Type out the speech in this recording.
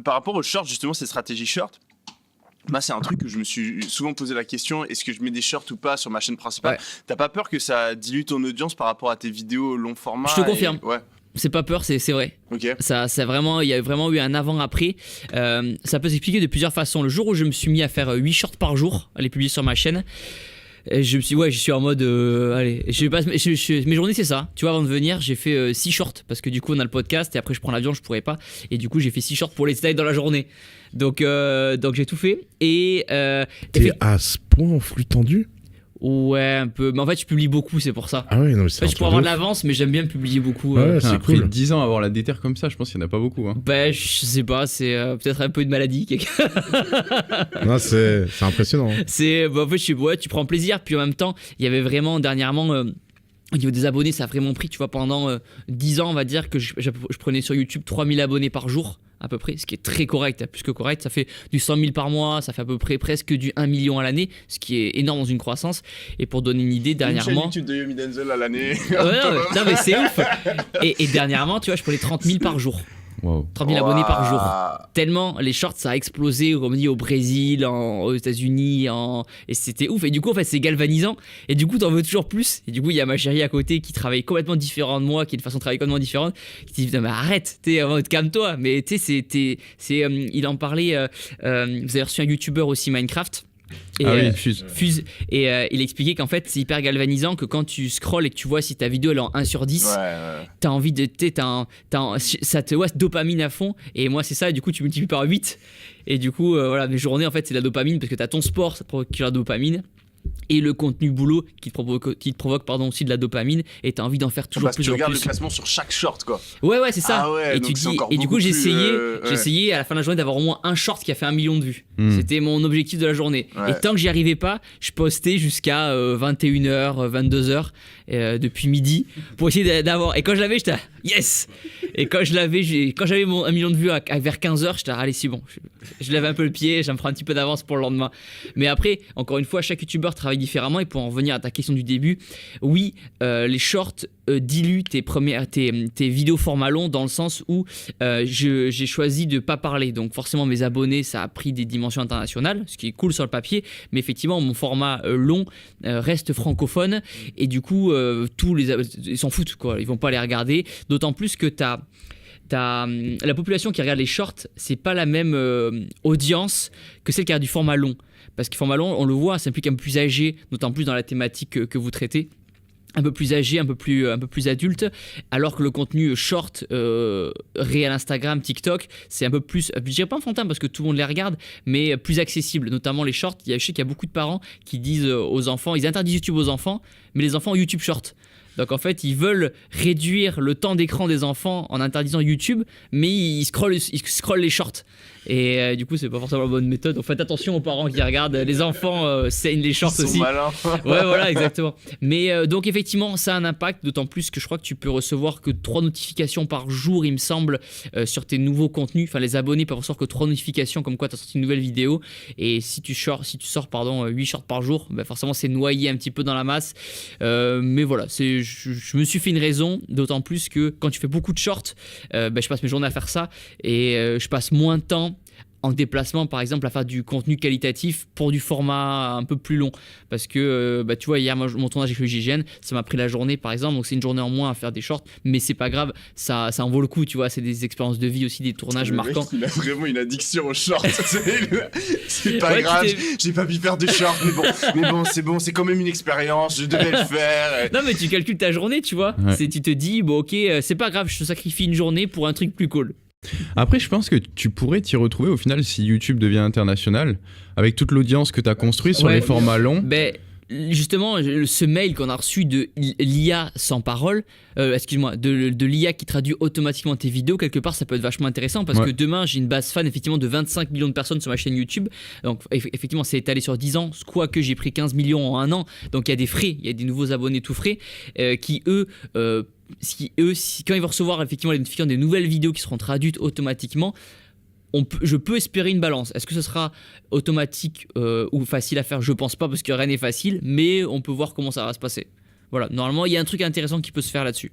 Par rapport aux shorts, justement, ces stratégies short, moi, c'est un truc que je me suis souvent posé la question, est-ce que je mets des shorts ou pas sur ma chaîne principale? T'as pas peur que ça dilue ton audience par rapport à tes vidéos long format? Je te confirme. Ouais. C'est pas peur, c'est vrai. Ok. Ça vraiment, il y a vraiment eu un avant-après. Ça peut s'expliquer de plusieurs façons. Le jour où je me suis mis à faire 8 shorts par jour, à les publier sur ma chaîne, je me suis je suis en mode allez, mes journées c'est ça. Tu vois, avant de venir, j'ai fait 6 shorts parce que du coup on a le podcast et après je prends l'avion, je pourrais pas, et du coup j'ai fait 6 shorts pour les styles dans la journée. Donc j'ai tout fait et t'es à ce point en flux tendu? Ouais, un peu. Mais en fait, je publie beaucoup, c'est pour ça. Ah ouais, non, mais c'est je pourrais avoir de l'avance, mais j'aime bien publier beaucoup. Ouais, c'est cool. 10 ans à avoir la déter comme ça, je pense qu'il n'y en a pas beaucoup. Hein. Bah, je sais pas, c'est peut-être un peu une maladie. Non, c'est impressionnant. En fait, tu prends plaisir. Puis en même temps, il y avait vraiment dernièrement. Au niveau des abonnés, ça a vraiment pris. Tu vois, pendant 10 ans, on va dire que je prenais sur YouTube 3000 abonnés par jour. À peu près, ce qui est très correct, plus que correct. Ça fait du 100 000 par mois, ça fait à peu près presque du 1 million à l'année, ce qui est énorme dans une croissance. Et pour donner une idée, dernièrement. Une chaîne YouTube de Yomi Denzel à l'année. non, mais c'est ouf. Et dernièrement, tu vois, je prenais 30 000 par jour. Wow. 30 000 abonnés par jour. Tellement les shorts ça a explosé, comme on dit, au Brésil, aux États-Unis, et c'était ouf. Et du coup, en fait, c'est galvanisant. Et du coup, t'en veux toujours plus. Et du coup, il y a ma chérie à côté qui travaille complètement différent de moi, qui a une façon de travailler complètement différente, qui dit mais arrête, calme-toi. Mais tu sais, il en parlait. Vous avez reçu un YouTuber aussi, Minecraft. Et, oui, Fuse. Et il expliquait qu'en fait c'est hyper galvanisant, que quand tu scrolles et que tu vois si ta vidéo elle est en 1 sur 10, t'as envie de ça te dopamine à fond. Et moi c'est ça, et du coup tu multiplies par 8. Et du coup voilà, mes journées en fait c'est la dopamine, parce que t'as ton sport, ça te provoque la dopamine, et le contenu boulot qui te provoque aussi de la dopamine, et t'as envie d'en faire toujours plus. Tu regardes le classement sur chaque short, quoi. Ouais, c'est ça. Et tu dis, et du coup j'ai essayé à la fin de la journée d'avoir au moins un short qui a fait 1 million de vues. C'était mon objectif de la journée. Et tant que j'y arrivais pas, je postais jusqu'à 21h, 22h depuis midi pour essayer d'avoir. Et quand je l'avais, j'étais yes. Et quand j'avais mon 1 million de vues vers 15h, j'étais allez, c'est bon. Je lève un peu le pied, je me prends un petit peu d'avance pour le lendemain. Mais après, encore une fois, chaque youtubeur travaille différemment. Et pour en revenir à ta question du début, oui, les shorts diluent tes vidéos format long, dans le sens où j'ai choisi de pas parler. Donc forcément, mes abonnés, ça a pris des dimensions internationales, ce qui est cool sur le papier. Mais effectivement, mon format long reste francophone. Et du coup, ils s'en foutent, quoi. Ils vont pas les regarder. D'autant plus que la population qui regarde les shorts, c'est pas la même audience que celle qui regarde du format long. Parce que format long, on le voit, ça implique un peu plus âgé, d'autant plus dans la thématique que vous traitez. Un peu plus âgé, un peu plus adulte, alors que le contenu short, réel Instagram, TikTok, c'est un peu plus, je dirais pas enfantin parce que tout le monde les regarde, mais plus accessible, notamment les shorts. Je sais qu'il y a beaucoup de parents qui disent aux enfants, ils interdisent YouTube aux enfants, mais les enfants ont YouTube short. Donc en fait, ils veulent réduire le temps d'écran des enfants en interdisant YouTube, mais ils scrollent les shorts. Et du coup, c'est pas forcément la bonne méthode. Donc faites attention aux parents qui regardent. Les enfants saignent les shorts aussi. Ils sont malins. Ouais, voilà, exactement. Mais donc effectivement, ça a un impact, d'autant plus que je crois que tu peux recevoir que 3 notifications par jour, il me semble, sur tes nouveaux contenus. Enfin, les abonnés peuvent recevoir que 3 notifications comme quoi tu as sorti une nouvelle vidéo. Et si tu sors 8 shorts par jour, bah forcément, c'est noyé un petit peu dans la masse. Mais voilà, je me suis fait une raison, d'autant plus que quand tu fais beaucoup de shorts, je passe mes journées à faire ça, et je passe moins de temps en déplacement, par exemple, à faire du contenu qualitatif pour du format un peu plus long. Parce que, tu vois, hier, mon tournage avec le GIGN, ça m'a pris la journée, par exemple. Donc, c'est une journée en moins à faire des shorts. Mais c'est pas grave, ça en vaut le coup, tu vois. C'est des expériences de vie aussi, des tournages marquants. Il a vraiment une addiction aux shorts. C'est pas grave, j'ai pas pu faire de shorts. Mais bon, c'est bon, c'est quand même une expérience. Je devais le faire. Non, mais tu calcules ta journée, tu vois. Tu te dis, bon, ok, c'est pas grave, je te sacrifie une journée pour un truc plus cool. Après, je pense que tu pourrais t'y retrouver au final si YouTube devient international, avec toute l'audience que tu as construite sur les formats longs. Justement, ce mail qu'on a reçu de l'IA sans parole, de l'IA qui traduit automatiquement tes vidéos, quelque part ça peut être vachement intéressant, parce que demain j'ai une base fan effectivement de 25 millions de personnes sur ma chaîne YouTube. Donc effectivement c'est étalé sur 10 ans, quoique j'ai pris 15 millions en un an, donc il y a des frais, il y a des nouveaux abonnés tout frais qui eux... quand ils vont recevoir effectivement les notifications des nouvelles vidéos qui seront traduites automatiquement, je peux espérer une balance. Est-ce que ce sera automatique ou facile à faire? Je pense pas, parce que rien n'est facile, mais on peut voir comment ça va se passer. Voilà, normalement il y a un truc intéressant qui peut se faire là-dessus.